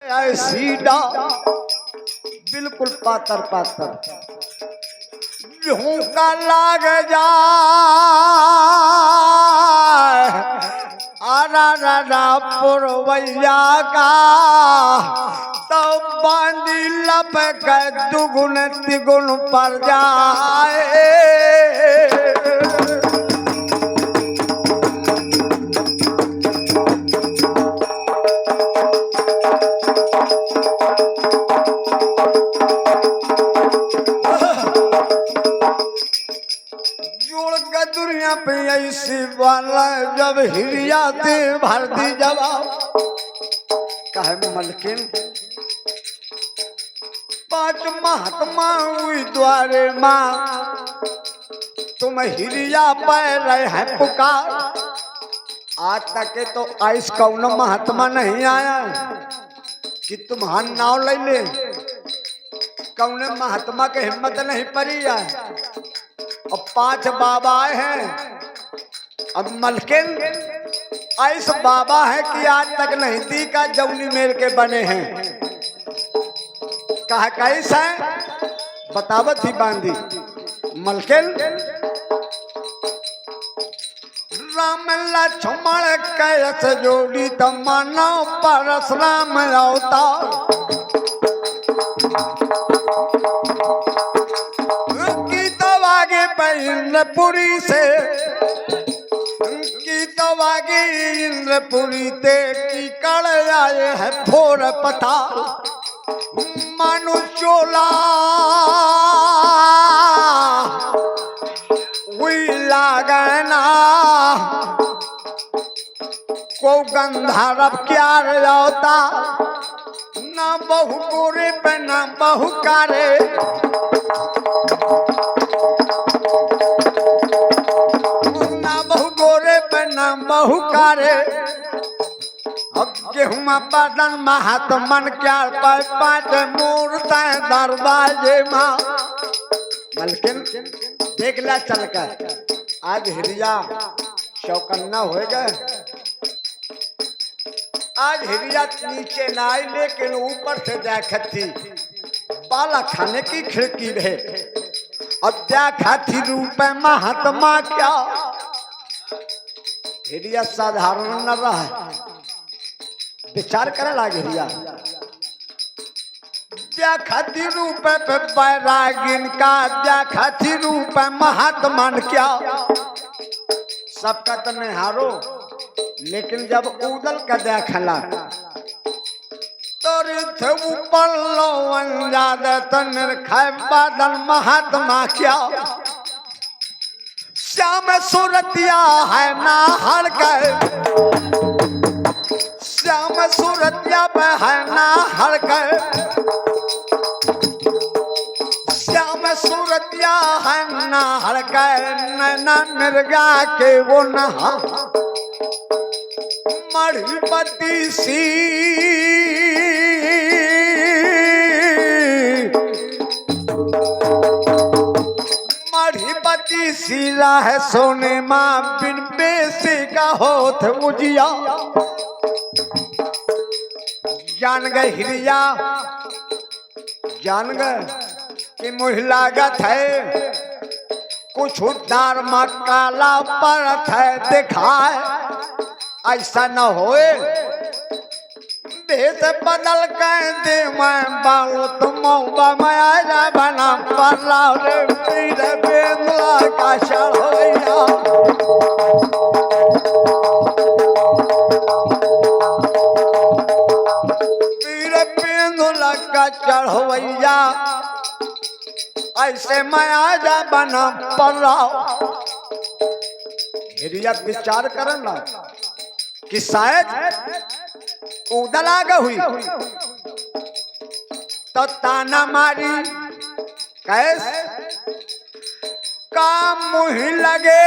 सीधा बिल्कुल पातर पातर झोंका लाग जा आरा पुरवैया का तो बांधी लपक दुगुन तिगुन पर जाए। दुनिया पे ऐसी वाला जब हिरिया ते भर दी जवाब कहे मलकिन 5 महात्मा हुई द्वारे माँ तुम हिरिया पै रहे हैं पुकार। आज तक के तो ऐस कौन महात्मा नहीं आया कि तुम्हारा नाव ले ले। कौन महात्मा के हिम्मत नहीं पड़ी है। अब 5 बाबा हैं। अब मलकिन ऐसे बाबा है कि आज तक नहीं दी का जौनी मेर के बने हैं। कहा कैसा है बतावत ही बांधी मलकिन राम लक्ष्मण कैस जोड़ी तो मानव परशुराम अवतार। इंद्रपुरी से की तवागी इंद्रपुरी ते की कड़ आए है फोर पता मानु चोला हुई लागना को गंधारव क्या रहता ना बहु गोरे पे ना बहु कारे। बहुकारे अब गेहूं बदन महात्मन क्या 5 मूर्त दरवाजे माँ। मलकिन देख ला चल कर आज हिरिया चौकन्ना हो गए। आज हिरिया नीचे ना आई लेकिन ऊपर से देखत थी बाला खाने की खिड़की है। अब देखा थी रूप महात्मा क्या हिरिया साधारण न रहा विचार करे लागे हिरिया देखती रूप पे बैरागिन का देखती रूप महात्मा क्या सबका तो निहारो लेकिन जब उदल का देखला तो ऊपर लो बादल महात्मा क्या श्याम सूरतिया है ना हर गए श्याम सूरतिया पे है ना हर गए श्याम सूरतिया है ना हर गए नैना मिर्गा के वो नहा मढ़ीपति सी मढ़ीपति सीला है सोने माँ बिन बेसी का होत मुझिया। जान गए हिरिया जान गए कि मुझ लागत है कुछ उद्धार में काला परत है दिखाए ऐसा न होए भेष बदल कर दे मैं बालू तुम माया बना पर रे पीर बेंदला का चढ़ोया। पीर बेंदला का चढ़ोया ऐसे माया बना पर हिरिया विचार करना कि शायद उदल आगे हुई तो ताना मारी कैस काम मुँह लगे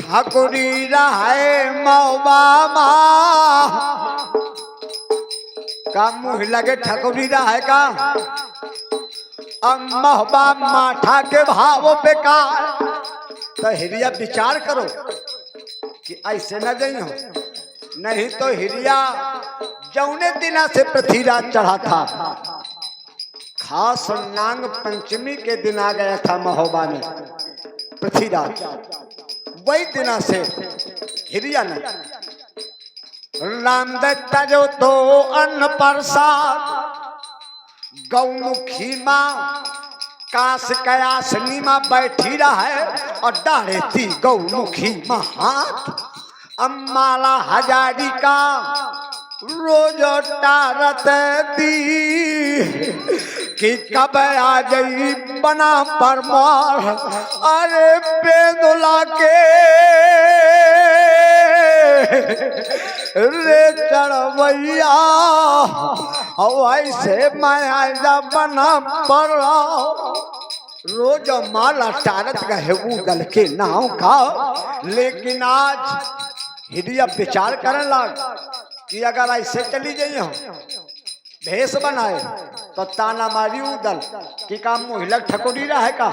ठाकुरी रहे मौबा का मुँह लगे ठाकुरी रहे का महबा माठा के भाव पे का तो हिरिया विचार करो कि ऐसे न जाइयो, नहीं तो हिरिया जौने दिना से पृथ्वीराज चढ़ा था, खास नांग पंचमी के दिन आ गया था महोबा में पृथ्वीराज। वही दिना से हिरिया ने राम दत्ता जो तो अन्न प्रसाद गौमुखी माँ काश कयासनी माँ बैठी रहा है और डाढ़े थी गौमुखी माँ हाथ। अम्माला हजारी का रोज टारत दी कि कब आ गई बना परमार। अरे बेदुला के रे चढ़वैया ऐसे मैं आजा बना पर रोज माला टारत गए उगल के नाव का। लेकिन आज हिरिया विचार करने लग कि अगर ऐसे चली जाइए भेष बनाए तो ताना मारी उदल कि काम मुहिलक ठकुरी रहे का।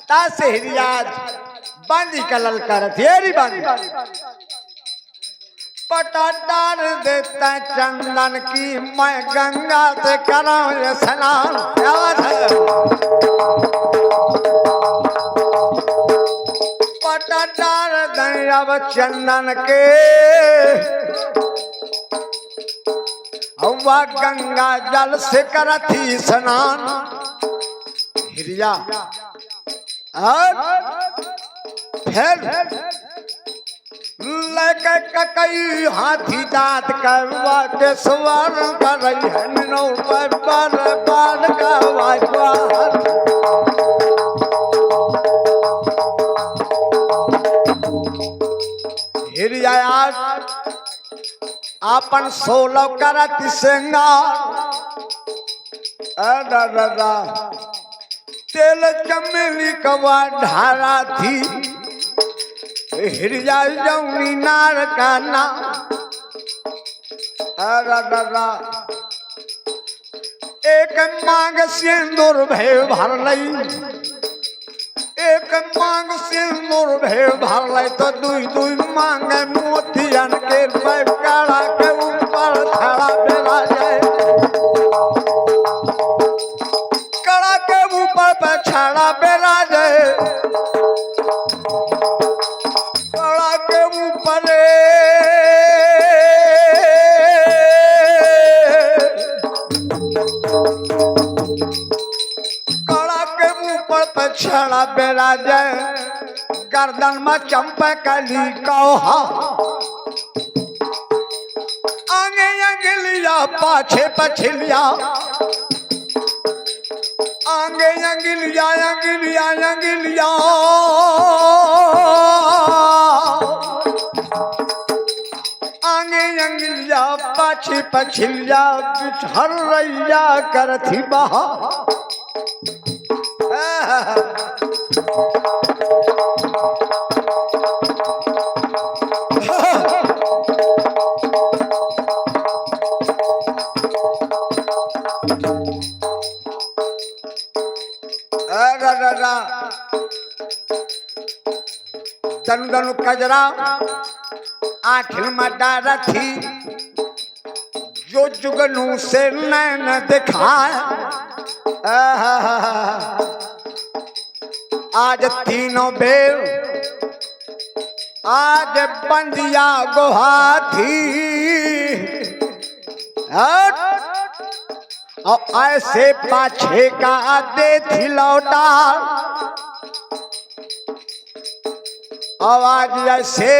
तासे हिरिया बांधी का ललकार थेरी बांधी पटा डाल देता चंदन की मैं गंगा से कराऊं स्नान। पटा डाल दें अब चंदन के हवा गंगा जल से करती स्नान। हिरिया फिर लेके ककई हाथी दांत करवा के सवार कर रही है नो पर बार का वाजवार। हिरिया आपन सोलह करत सिंगार तेल चमेली कवा ढारा थी। हिरिया जौनी नार का ना एक मांग सिंदूर भे भर लई, एक मांग सिंदूर भे भर लई तो दुई दुई मांग मोतियन के पैकाड़ा के ऊपर खड़ा बेला जाए। कड़ा के ऊपर पे छड़ा बेला जाए, कड़ा के ऊपर छड़ा बेरा जाए। गर्दन में चंपे कली कौहा आगे अंगलिया पाछे पछलिया, आगे अंगलिया अंगलिया अंगलिया आगे अंगलिया पाछे पछलिया बिछड़ रैया करथी बहा। दनु दनु कजरा आखिर में डारा थी जो जुगनू से नैन दिखाए। आज तीनों बेर आज बंदिया गुहा थी और ऐसे पाछे का दे थी लौटा। आवाज ऐसे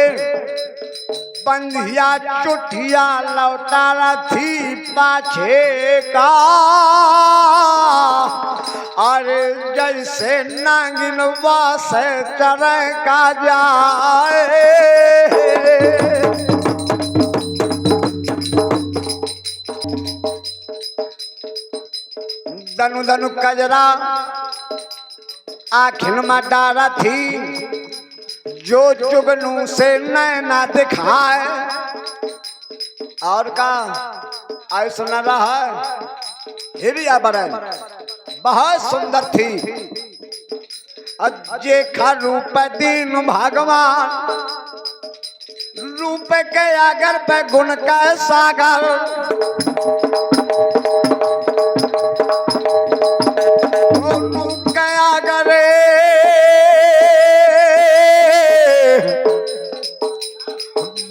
बंदिया चुटिया लौटा थी पाछे का। अरे जैसे नागिन वास चढ़ का जाए। दनु दनु कजरा आखिर में डारा थी जो जुगनू से नैना दिखाए। और का ऐसा न रहा हिरिया बरन बहुत सुंदर थी। अजे खा रूप दीन भगवान रूप के अगर पे गुण का सागर, रूप के अगर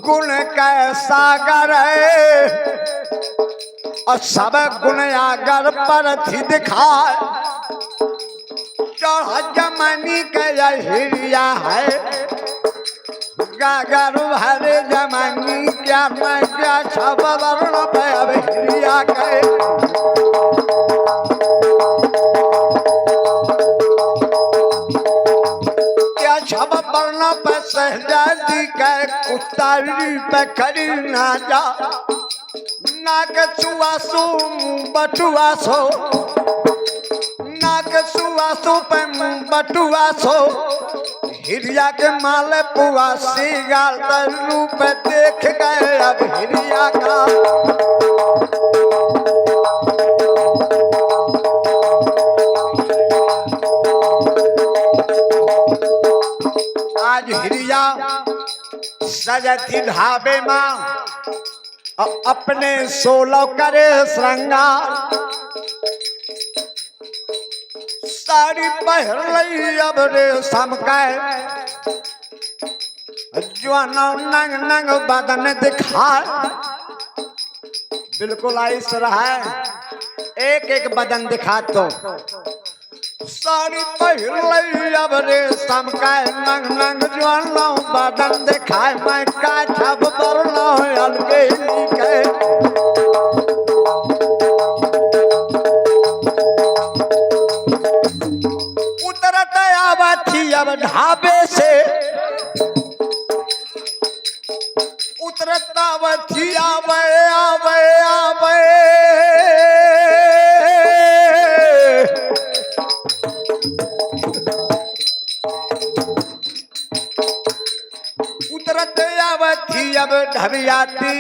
गुण का सागर और सब गुण अगर पर थी दिखाए, चढ़ जमानी के हिरिया है, गागर भरे जमानी क्या मैं क्या सब वर्ण पे अब हिरिया के, क्या सब वर्ण पे सहजादी के, कुतारी पे खड़ी ना जा, नाक सुआसु बटुआ सो, नाक सुआसु पे बटुआ सो, हिरिया के माले पुआ सीगाल रूप देख गए अब हिरिया का, आज हिरिया सजती ढाबे माँ अपने सोलह करे श्रृंगार, साड़ी पहन लई अब रेशम का, जवान नंग नंग बदन दिखाए, बिल्कुल ऐसा रहा है, एक एक बदन दिखा तो, साड़ी पहन लई अब रेशम का, नंग नंग जवान बदन दिखाए, मैं का छब बरना अलगे के, उतरत आवती अब ढाबे से, उतरत आवती आवे आवे आवे, उतरत आवती अब ढबियाती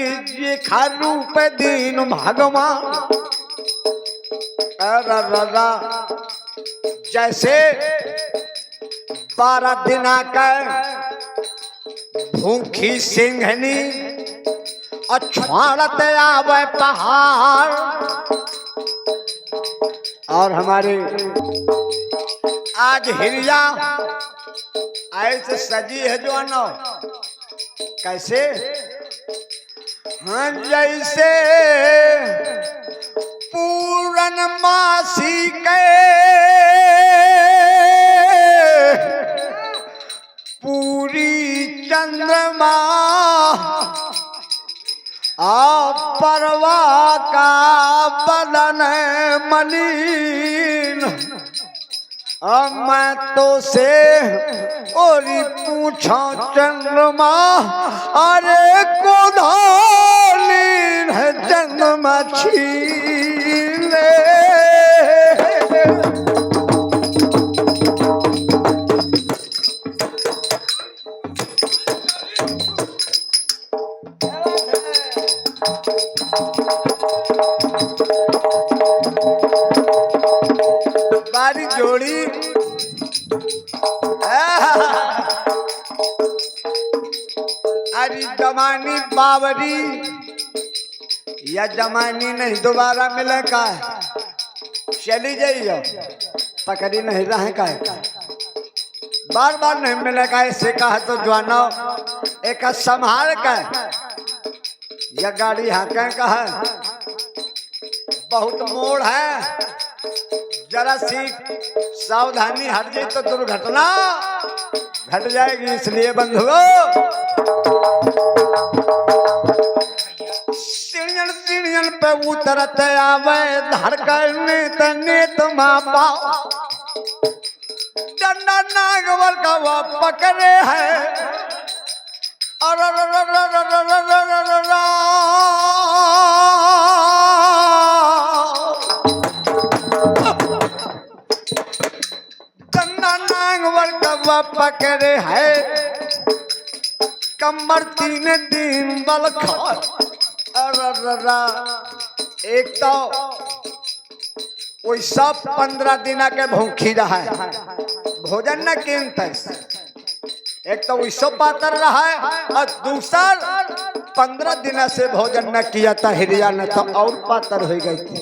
ये खारू पे दीन भगवान, जैसे 12 दिन का भूखी सिंघनी अछवाड़ते आवे पहाड़, और हमारे आज हिरिया ऐसे सजी है जो अनो कैसे, हाँ जैसे पूर्णमासी के पूरी चंद्रमा परवा का बदन मलिन, मैं तो से ओरी पूछो चंद्रमा, अरे कोधालीन है चंद्रमा छीले, बारी जोड़ी अरे जवानी बावरी या जवानी नहीं दोबारा मिले का, चली जाइए पकड़ी नहीं रहे का, बार बार नहीं मिले का, ऐसे कहा तो जवानो एक संभाल कर या गाड़ी हाँके का है, बहुत मोड़ है, जरा सी सावधानी हट जाए तो दुर्घटना घट जाएगी, इसलिए बंधुओं सीढ़ियन सीढ़ियन पे उतरते आवे धड़कने तने तुम्हारा डंडा नागवर का वो पकड़े है, डंडा नागवर का वो पकड़े है, कमर 3 दिन बल खा, एक तो वही सब 15 दिन के भूखी रहा है, भोजन न कीमत एक तो विश्व पातर रहा है और दूसर 15 दिन से भोजन न किया था हिरिया ने तो और पातर हो गई थी।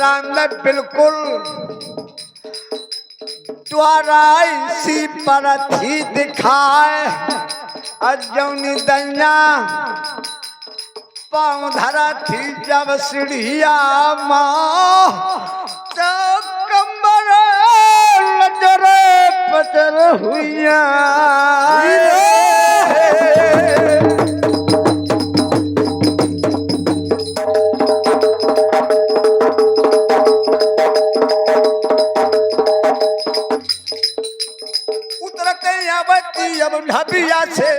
राम ने बिल्कुल द्वारा इसी पर थी दिखाए अजौनी दैया पाँव धरा थी जब सीढ़िया माँ तो कमर लजरे पचर हुइया उतरते आवती अब ढबिया से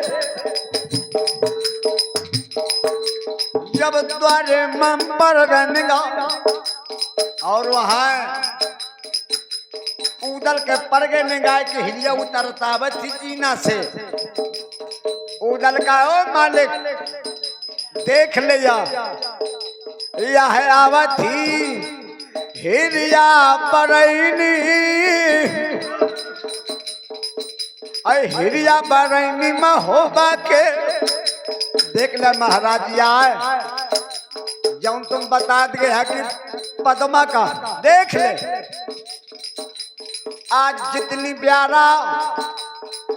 जब द्वारे मन पर गंगा और वहां उदल के परगे निगाह के हिलिया उतरता बची चीना से उदल का ओ मालिक देख लिया यह है आवती हिलिया बरैनी हिरिया बरैनी में होगा के देख ले महाराज आए जौन तुम बता दिए है कि पद्मा का देख ले आज जितनी प्यारा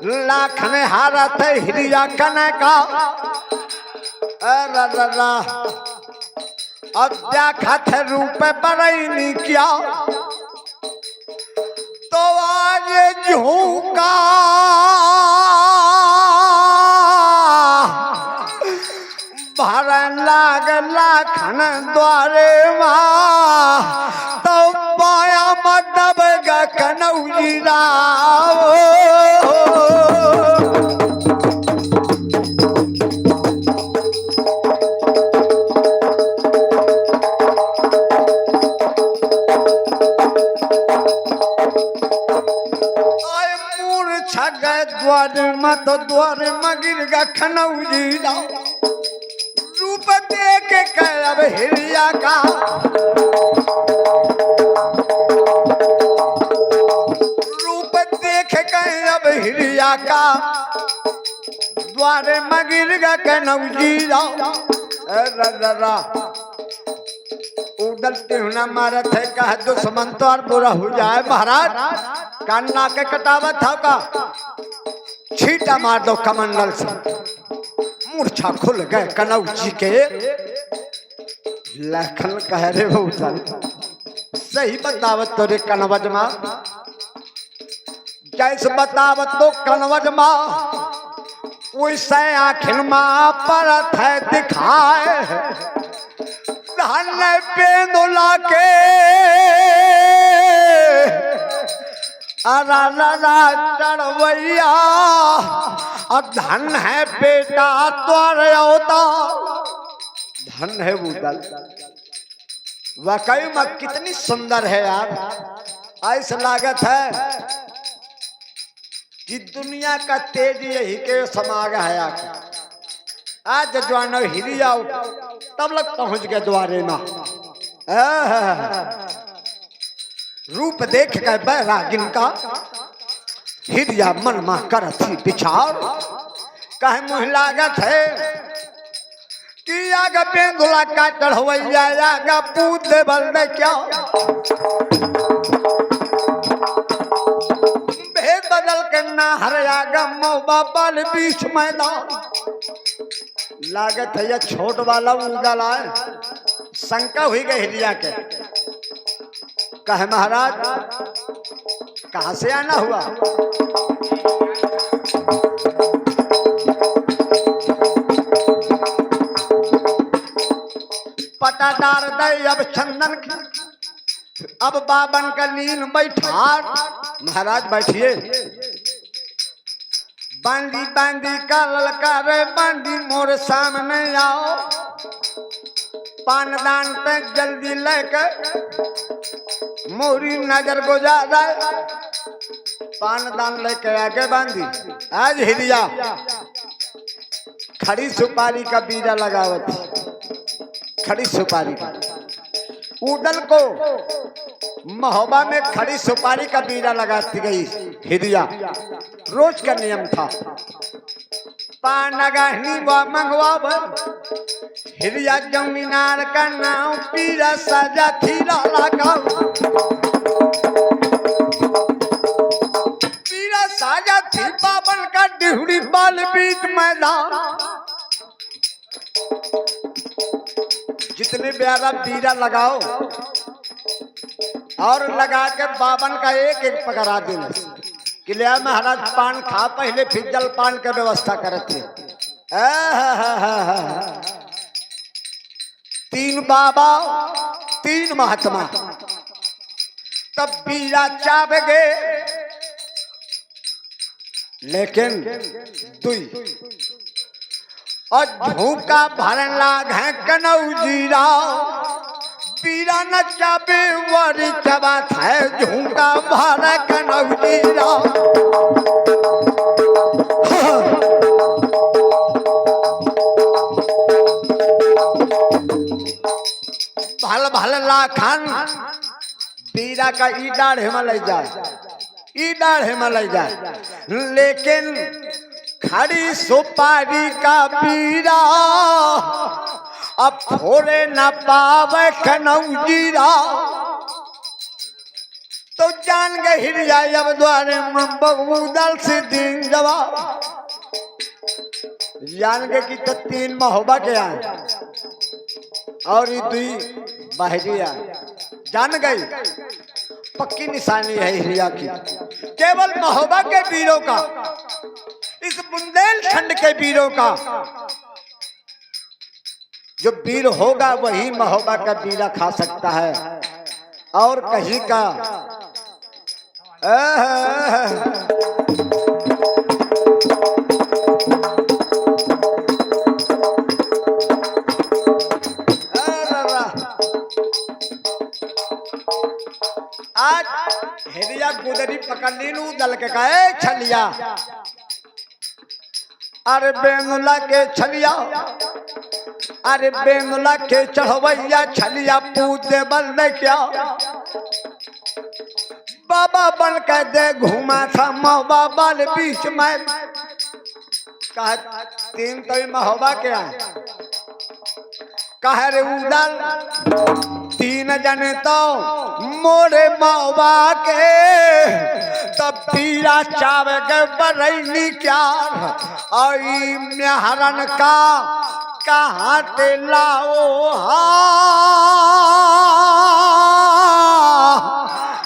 लाख में हारा थे हिरिया कने का देखा थे रूप बरैनी क्या तो आज झूका भर लागला खन द्वारे माँ तो पाया मदब कनौजी राव द्वार मत द्वार मगिर खनौजी रूप देख के अब हिरिया का रूप देख के अब हिरिया का द्वार मगिर खनौजी उदल तिहुना मारत है कह दुश्मन तो और बुरा हो जाए महाराज कान्ना के कटावत था का छीटा मार दो कमंडल से मूर्छा खुल गए कनौजी के लखन कह रे वो सही बतावत तो रे कनवज माँ जैसे बतावत तो कनवज माँ वैसे आखिर माँ परत है दिखाए धन पेंदुला के चढ़वैया और धन है बेटा द्वार होता धन है वो दल वाकई में कितनी सुंदर है यार ऐसा लागत है कि दुनिया का तेज यही के समाग है आज जवान हिरिया तब लग पहुंच गए द्वारे में रूप देख के बैरागिन का हिरिया मन मा करथी विचार कहे मुँह लागत है कि आगा पेंदुला का चढ़वैया आगा पूत देवल ने क्या भेद बदल के ना हर आगा मौबा बल बीच मैदान लागत है या छोट वाला उदल आए शंका हुई गई हिरिया के कहे महाराज कहां से आना हुआ पता डार दे अब चंदन की अब बाबन का नील बैठार महाराज बैठिए बांदी बांदी का ललकारे बांदी मोर सामने आओ पानदान पे जल्दी लेकर मोरी नजर गुजार पानदान लेके आगे बांधी आज हिरिया खड़ी सुपारी का बीजा लगावत खड़ी सुपारी का उदल को महोबा में खड़ी सुपारी का बीजा लगाती गई हिरिया रोज का नियम था। पान गहनी व मंगवाब हिरिया जमीनार का नाम पीरा सजा थीरा लगाओ। पीरा साजा थी बाबन का डिहरी बाल बीच मैदान। जितने प्यारा पीरा लगाओ और लगा के बाबन का एक एक पकड़ा देना। किलिया महाराज पान खा पहले फिर जलपान के व्यवस्था करते। तीन बाबा तीन महात्मा तब पीरा चाप गए, लेकिन दुई और झूका भरन लाग है कनौजीरा। पीरा न चापे वरी चबात है झूका भर कनौजीरा। भल भल लाखन पीरा का ई डाढ़ हिमालय जाए, ई डाढ़ हिमालय जाए, लेकिन खड़ी सुपारी का पीरा अब फोड़े न पावे कनौजीरा। तो जान गए हिरिया अब द्वारे बगूदल से दिन जवाब। जान गए कि तो तीन महोबा के आए और ये दुई बाहरिया। जान गई पक्की निशानी है हिरिया की। केवल महोबा के वीरों का, इस बुंदेलखंड के वीरों का जो वीर होगा वही महोबा का बीरा खा सकता है और कहीं का। आज हेरिया गुदरी पकड़ ली लू दल के कहे छलिया। अरे बेंगुला के छलिया, अरे बेंगुला के चढ़वैया छलिया पूछे बल क्या। बाबा बन के दे घुमा था महोबा बाल बीच में। कहा तीन तो महोबा के आए, कहे रे उदल तीन जने तो मोरे महोबा के। तब पीरा चावे के बरैनी क्या और हरण का कहाँ ते लाओ।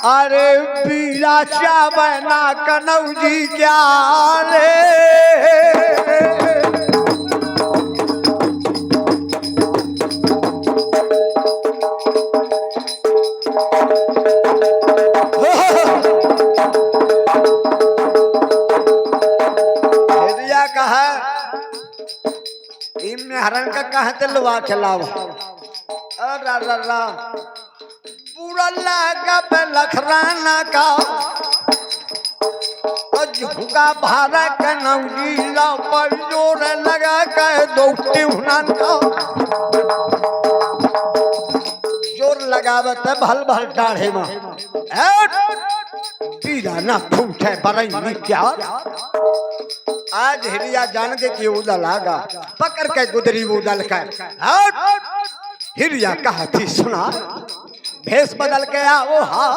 अरे पीरा चावे ना कनौजी क्या रे। हरण का कहते लुआ खिलावा। पूरा लगा पे लखराना का झुका भारा कनौजीला पर जोर लगा के दौड़ती हुनन का। जोर लगावत है भल भल डाढ़े में पीरा ना फूटे बरई क्या। आज हिरिया जान के कि उदल आगा पकड़ के गुदरी उदल के हिरिया कहा थी सुना भेष बदल के आओ। हाँ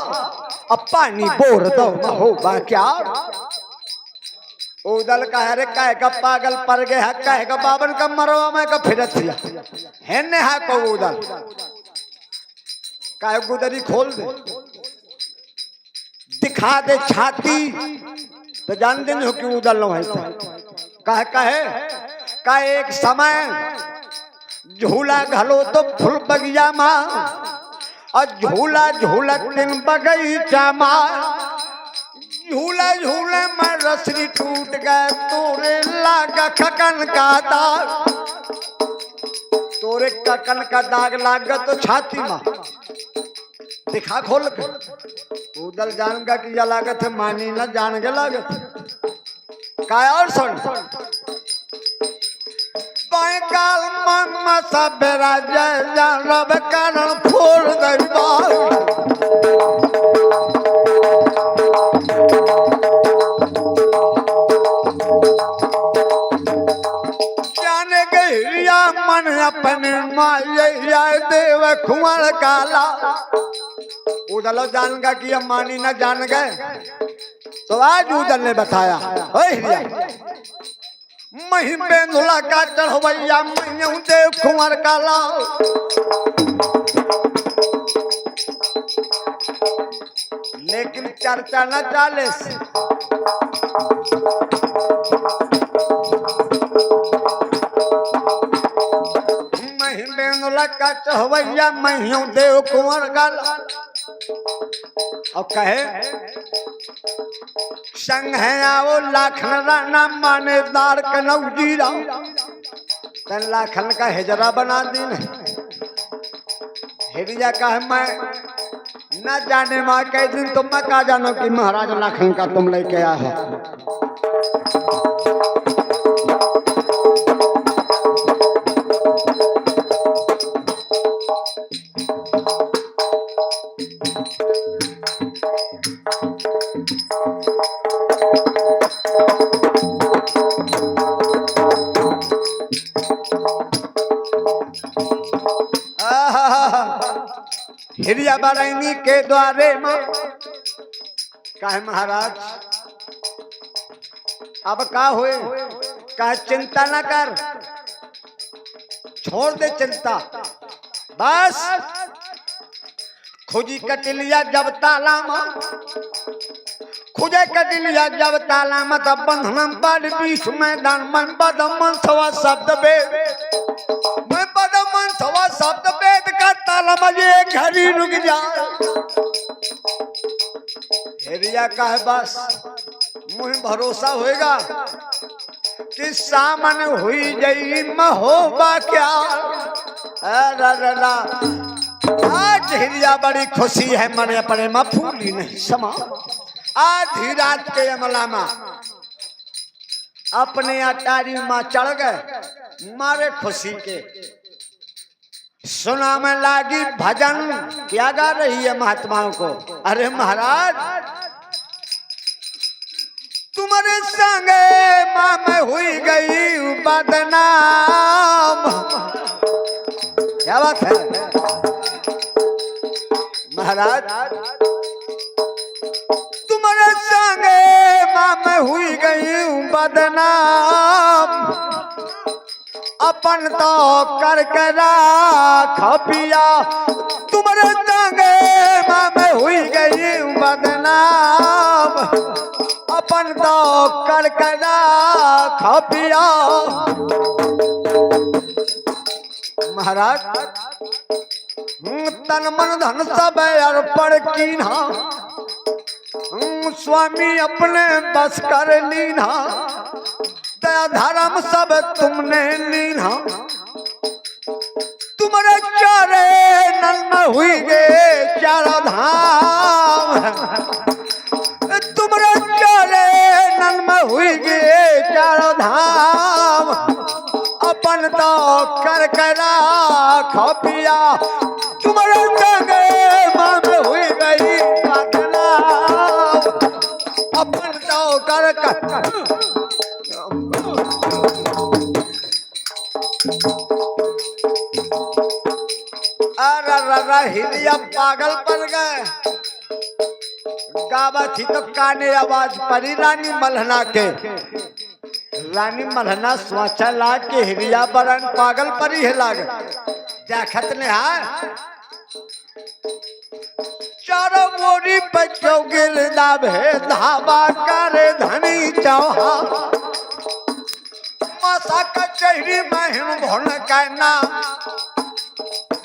अब पानी बोर दो महोबा क्या। उदल कह रे कह का पागल पर गया, कह का बाबन का मरवा में का फिरत दिया है ने है को उदल। कह गुदरी खोल दे दिखा दे छाती तो जान दिन हो कि उदल न है। कहे एक समय झूला घलो तो फूल बगिया माँ और झूला झूला दिन बगीचा माँ। झूला झूले में रस्सी टूट गए तोरे लागा खकन का दाग। तोरे ककन का दाग लागा तो छाती माँ दिखा खोल के। उदल जान का कि लागत है मानी ना जान के लागत काय। और सुन काल मम्मा सब राजा रब कारण फोड़ दईबा। अपने माया देव कुंवर काला। उदलो जान गया कि अम्मानी न जान गए तो आज उदल ने बताया मही बेंधुला का चढ़वैया मैं देव कुंवर काला। लेकिन चर्चा न चाले का चढ़वैया मैं देव कुंवर काला। और कहे संग है आओ लाखन राना मानेदार कनौ जीरा। तन लाखन का हिजरा बना दी हिरिया का है मैं न जाने माँ कई दिन तुम मैं कहा जानो कि महाराज लाखन का तुम लेके आया है। हिरिया बरैनी के द्वारे में कहे महाराज अब का हुए कहे चिंता न कर छोड़ दे चिंता बस खुजी कटिलिया जब ताला में खुजे कटिलिया जब ताला में तब बंधन पर बीच मैदान मन बदमन सवा शब्द वेद मैं बदमन सवा शब्द वेद का ताला मजे घड़ी रुक जा। हेरिया का है बस मुझे भरोसा होएगा कि सामने हुई जई महोबा क्या। आज हिरिया बड़ी खुशी है मने अपने में फूली नहीं समा। आधी रात के अमला में अपने अटारी में चढ़ गए मारे खुशी के। सुना में लागी भजन क्या गा रही है महात्माओं को। अरे महाराज तुम्हारे संगे माँ में हुई गई बदनाम। क्या बात है महाराज तुम्हारे संगे माँ में हुई गई बदनाम। अपन तो कर करा खपिया तुम्हारे संगे माँ में हुई गई बदनाम। अपन तो कर करा खपिया। महाराज तन मन धन सब अर्पण कीन्हा स्वामी अपने बस कर लीना। दया धर्म सब तुमने लीना। तुम्हारे चारे नल में हुई गए चारों धाम। तुम्हारे चारे नल में हुई गए चारों धाम। अपन तो कर करा खपिया तुम्हारे संगे माँ में हुई गई बदनाम। अपन तो कर हिलिया पागल पड़ गए। गावा थी तो काने आवाज पड़ी रानी मल्हना के। रानी मल्हना स्वाचा ला के हिलिया बरन पागल पड़ी है लाग देखत ने चारों मोरी बच्चों गिरदा भे धावा करे धनी चौहा। मासा कचहरी महन भोन कहना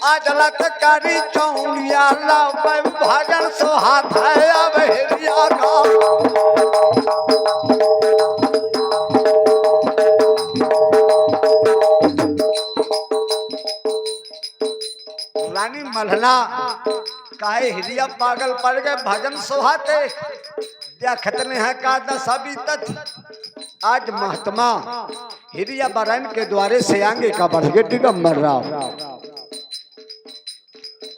आज लटकारी चौलिया लावे भजन सुहात है अब हिरिया का। रानी मल्हना काहे हिरिया पागल पड़ गए भजन सुहाते देखत ने है का दशा बीतत। आज महात्मा हिरिया बरन के द्वारे से आगे का बढ़ गए दिगंबर राव।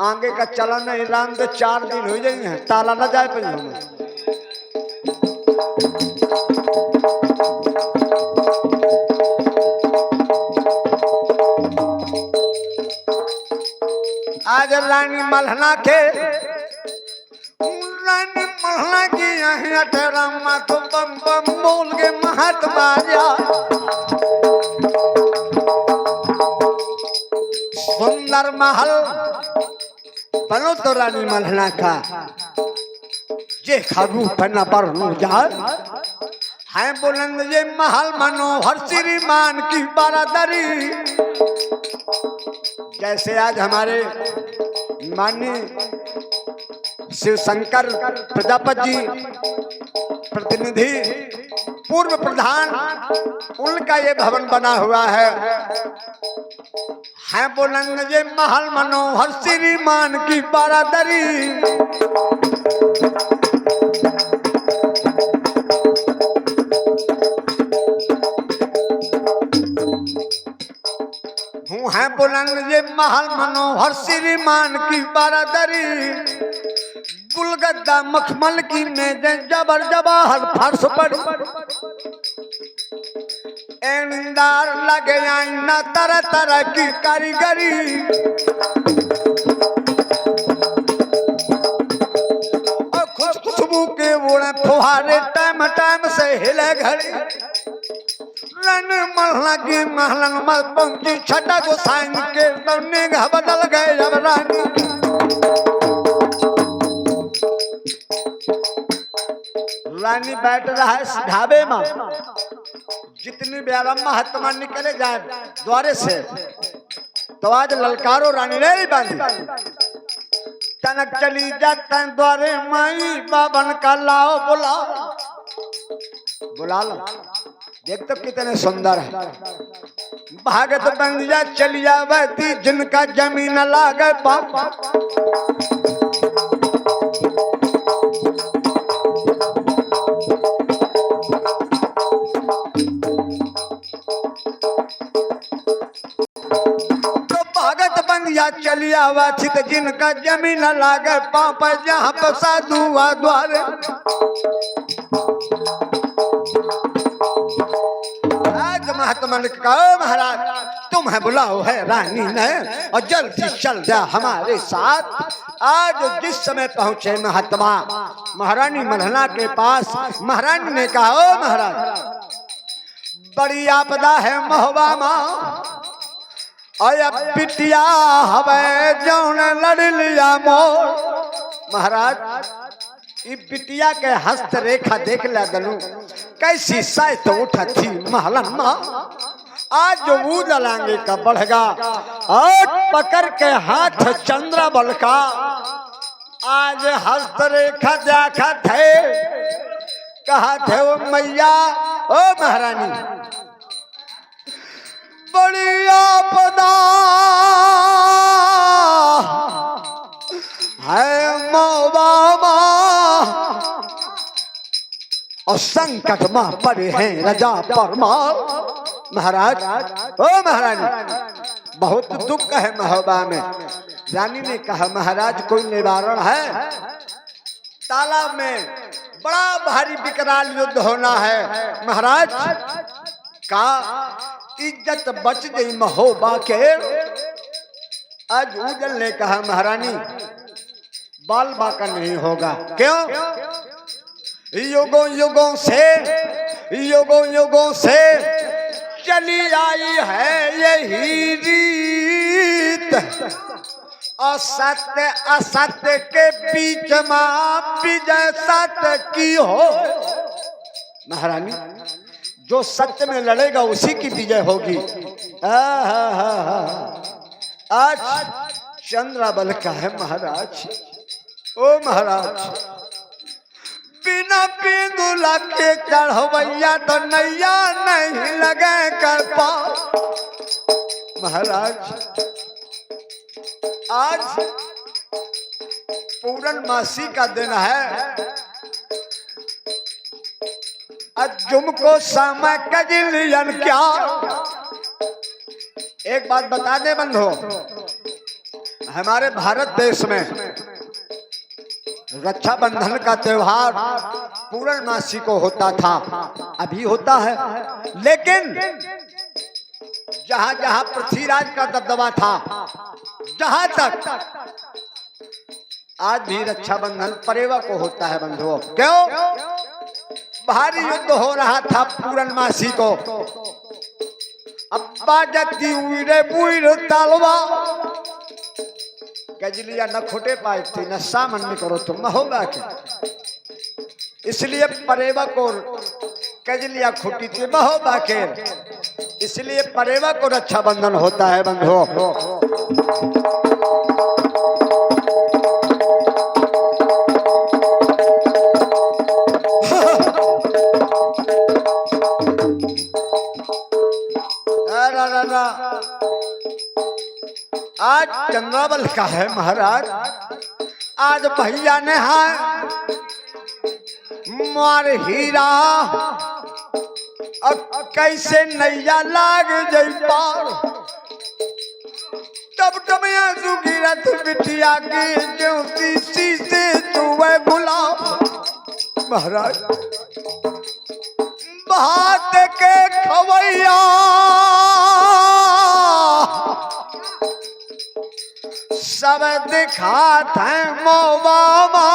आगे का चलन ईरान तो 4 दिन हो जाएंगे ताला न जाए पे हमें। आज रानी मल्हना के रानी मल्हना की यहीं अठरामा तो बम बम बोल के महात्मा जा सुंदर महल बनो तो रानी मल्हना का ये खाबू पन्ना पर जा है बुलंद ये महल मनोहर श्रीमान की बारादरी। जैसे आज हमारे माननीय शिव शंकर प्रजापति जी प्रतिनिधि पूर्व प्रधान उनका ये भवन बना हुआ है बुलंद ये महल मनोहर श्रीमान की बारादरी। है बुलंद ये महल मनोहर श्रीमान की बारादरी। गुलगद्दा मखमल की मेजें जबर जवाहर फर्श पर एंदार लगे आईना तरह तरह की कारीगरी। और खुशबू के बूढ़े फुहारे टाइम टाइम से हिले घड़ी। रानी मल्हना की महलन में पहुंची छठा गोसाई के निगाह बदल गए जब रानी बैठ रहा है ढाबे में। जितनी बेरा महात्मा निकले जाए द्वारे से तो आज ललकारो रानी नहीं बांधी। तनक चली जाता द्वारे माई बाबन का लाओ बुलाओ बुला लो। देख तो कितने सुंदर है। भागत बंदिया चलिया बहती जिनका जमीन लागे पापा। तो भागत बंदिया चलिया बहती जिनका जमीन लागे पापा। जहाँ पर साधु द्वारे महात्मा ने कहा महाराज तुम्हें बुलाओ है रानी ने और जल्दी चल जा हमारे साथ। आज जिस समय पहुंचे महात्मा महारानी मल्हना के पास महारानी ने कहा ओ महाराज बड़ी आपदा है महोबा माँ और बिटिया हवे जौन लड़ लिया मोर। महाराज ये बिटिया के हस्त रेखा देख ला गलू कैसी साय तो उठा थी महलन माँ। आज जो वो जलांगे का बढ़गा और पकड़ के हाथ चंद्रा बल का। आज हस्त रेखा देखा थे कहा थे वो मैया ओ महारानी बड़ी आपदा है मौबा और संकट में पड़े हैं रजा परमार। महाराज ओ महारानी बहुत दुख है महोबा में। रानी ने कहा महाराज कोई निवारण है। तालाब में बड़ा भारी विकराल युद्ध होना है महाराज का इज्जत बच गई महोबा के। आज उजल ने कहा महारानी बाल बाका नहीं होगा। क्यों? युगों से चली आई है यही रीत। असत्य असत्य के बीच में विजय सत्य की हो। महारानी जो सत्य में लड़ेगा उसी की विजय होगी। आज चंद्राबल का है महाराज। ओ महाराज बिना पिंदुला के चढ़वैया तो नैया नहीं लगे कर पाओ। महाराज आज पूर्णमासी का दिन है। आज तुमको समय कजिलियन क्या। एक बात बता दे बंधो हमारे भारत देश में रक्षाबंधन का त्योहार पूर्णमासी को होता था अभी होता है। लेकिन जहां जहां पृथ्वीराज का दबदबा था जहां तक आज भी रक्षाबंधन परेवा को होता है बंधुओं। क्यों? भारी युद्ध हो रहा था पूर्णमासी को। अब्बा जती उइरे बुइर तालवा कजलिया न खोटे पाए थी न सामन में करो तुम होगा क्या। इसलिए परेवा को कजलिया खोटी थी महो बाकेर, इसलिए परेवा को रक्षाबंधन होता है बंधुओं। आज चंद्रावल का है महाराज। आज भैया ने मार हीरा अब कैसे नैया लाग जई पार। तब तब आंसू गिरत बिटिया की ज्योति शीशे तुवे गुलाब। महाराज बात के खवैया सब दिखात है मोबामा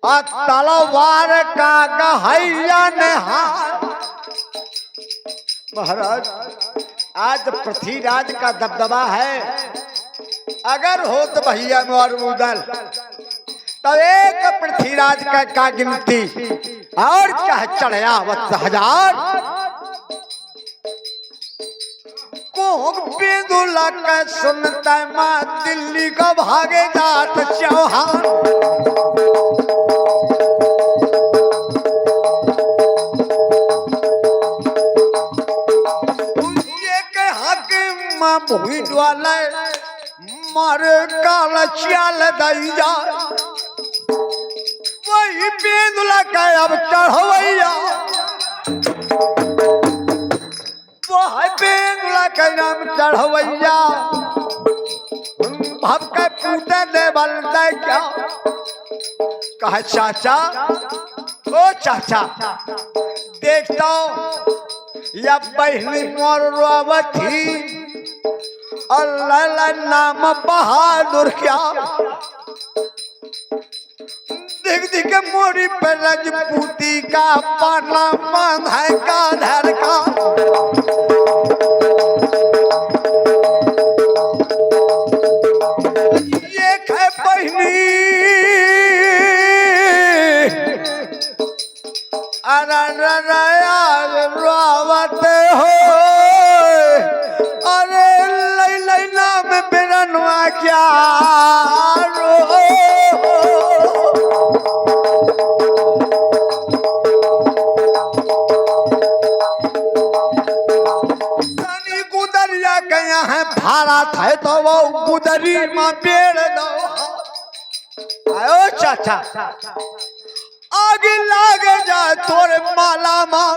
और तलवार का गहैया निहार। महाराज आज पृथ्वीराज का दबदबा है। अगर हो तो भैया और उदल तो एक पृथ्वीराज का गिनती और चाहे चढ़या 1000 बेदुला का सुनता माँ दिल्ली का भागे जात चौहान। ये कहा कि माँ भूई वाला मारे काला चाल दैया वही बेदुला का अब चढ़वैया। बेंगला के नाम चढ़वैया भव के पूते दे बलते क्या। कहा चाचा ओ चाचा देखता या बहनी मोर रोवथी अल्लाह नाम बहादुर क्या। देख देख के मोरी पे रजपूती का पाला मन है का धर का। ये है बहनी रावत हो अरे लई नाम बिरनवा क्या रो। गुदरिया गया है भारत है तो वो गुदरी में पेड़ दो। आयो चाचा आगे लागे जा तोरे माला माँ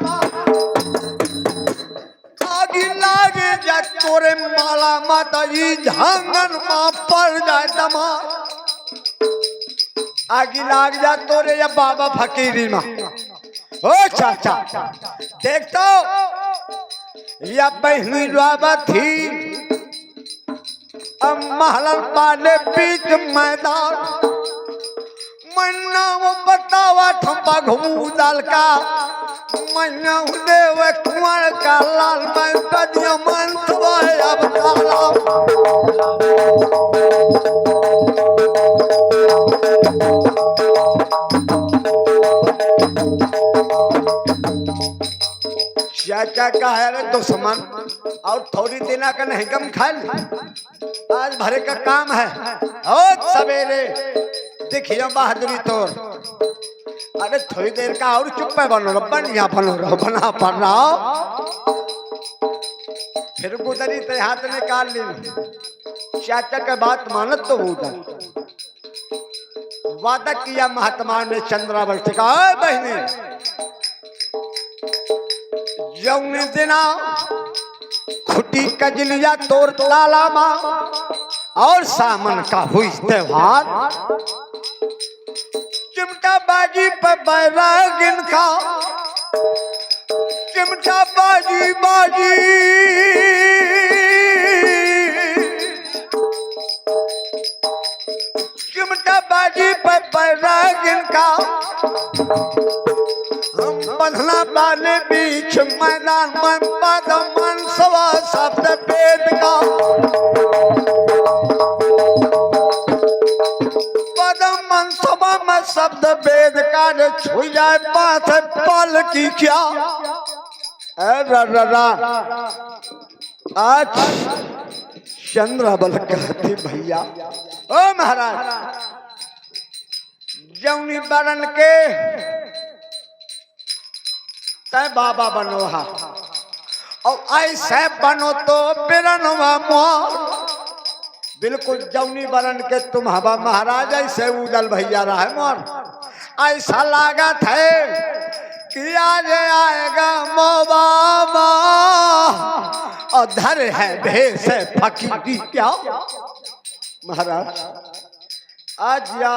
आगे लागे जा तोरे माला माता ये झांगन माँ पड़ जाए दमा। आगे लाग जा तोरे या बाबा फकीरी माँ। ओ चाचा देखता या बहनी रावा थी अब महल पाले बीच मैदान। मन्ना वो बतावा ठंबा घूमू दाल का मन्ना देव कुंवर का लाल मैं कदिया मन तवाए अब ताला। चाचा का है दुश्मन और थोड़ी दिना का नहीं कम खा ली। आज भरे का काम है और सवेरे देखिए बहादुरी तोर। अरे थोड़ी देर का और चुप है बनो बढ़िया बनो रहो बना पड़ रहा। फिर गुदरी ते हाथ निकाल ली। चाचा का बात मानत तो उधर वादा किया महात्मा ने चंद्रावती का बहने यौन दिना खुटी कजलिया तोर लाला माँ और सामन का हुई त्योहार। चिमटा बाजी पर बैरागिन का चिमटा बाजी बाजी बीच मैदान में पदमन सवा शब्द वेद का पदमन सभा में शब्द वेद का छुई जाए पास पल की क्या आज चंद्र बल कहती भैया ओ महाराज जौनी बरन के तय बाबा बनो हा और ऐसे बनो तो बिरनवा मोर बिल्कुल जौनी बरन के तुम हवा महाराज ऐसे उदल भैया रहा मोर ऐसा लागत है कि आज आएगा मोबाबा और धर है भेष फकीरी क्या महाराज आज या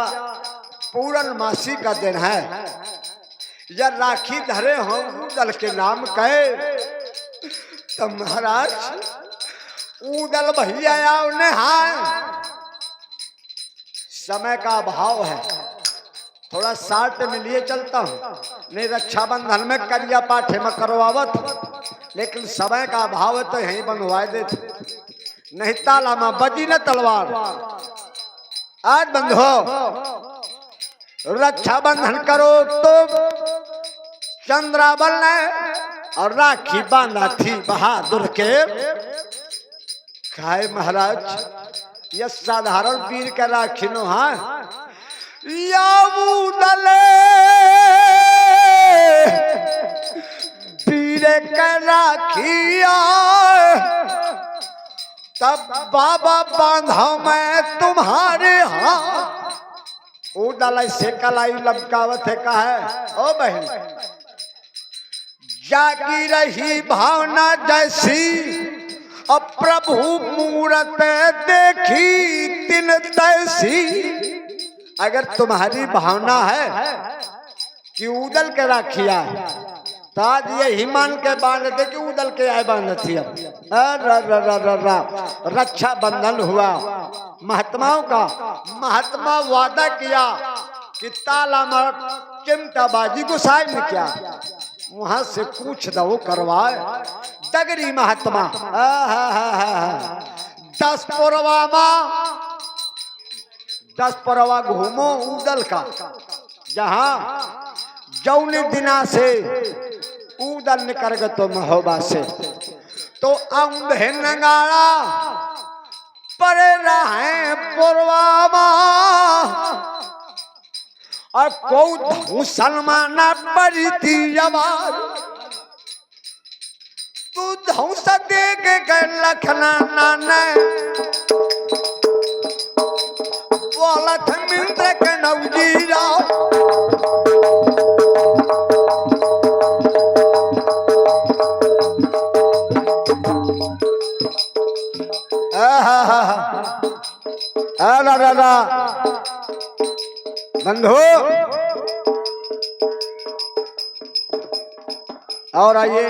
पूर्णमासी का दिन है या राखी धरे हों उदल के नाम कहे तो महाराज उदल भैया उन्हें हाँ समय का अभाव है थोड़ा साथ में लिए चलता हूँ नहीं रक्षाबंधन में करिया पाठे में करवावत लेकिन समय का अभाव है तो यहीं बनवाए देते नहीं ताला में बजी न तलवार आज बंद हो रक्षाबंधन करो तो चंद्राबल ने और राखी बांधा थी बहादुर के खाए महाराज यह साधारण वीर का राखी नो हाँ या उदले वीर का राखिया तब बाबा बांधा मैं तुम्हारे हाथ उदल से कलाई लमकावत है का है ओ बहन जागी रही भावना जैसी अब प्रभु मूरत देखी तिन तैसी अगर तुम्हारी भावना है कि उदल के राखिया तो आज यही मान के बांध दे कि उदल के आए बांध थी अब रक्षा बंधन हुआ महात्माओं का महात्मा वादा किया कि ताला मर चिमटा बाजी गुसाई में क्या वहां से पूछ दो करवाए डगरी महात्मा 10 परवा घूमो उदल का जहां जौने दिना से उदल निकल गए तो महोबा से तो अंधे नगाड़ा पड़े रहे पुरवामा और को मुसलमाना पड़ी थी आवाज तू धौस देख के लखना नाना बोलत मिंद्र के नवजीरा बंधु और आइए।